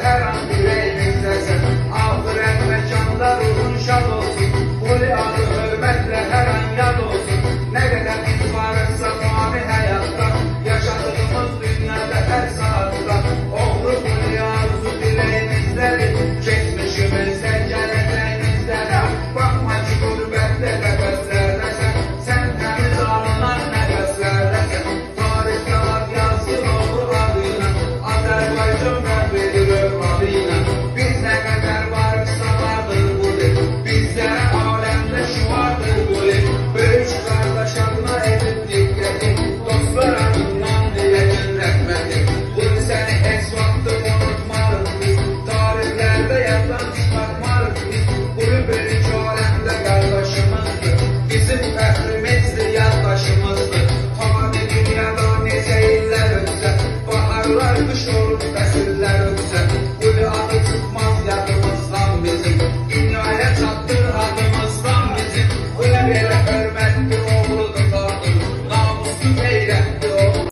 her an yüreğimizdesin. Ahiret mekanda ruhun şad olsun. Kuli adı hürmetle her an yad olsun. Ne kadar biz varırsa fani hayatta, yaşadığımız dünyada her saatte. Oğlu kuli arzu dileğimizdedir. Geçmişimizden geleceğimizden. Bakma ki gurbette nefeslerdesin. Sen temiz alınan nefeslerdesin. Tarihte var yazsın oğlu adıyla. Azerbaycan verir adıyla. Biz ne kadar varsa vardır bu dil. Bizlere alemde şu vardır bu dil. Büyük kardeş adına edip dikkati. Dostlar adından diyetin rahmeti. Bunu seni es vakti unutmarız biz. Tarihlerde yaddan çıkartmarız biz. Bunu büyük alemde kardeşimizdir. Bizim fəhrimizdir, yaddaşımızdır. Hava dünyada nece iller ötse. Baharlar kış olup bəsin.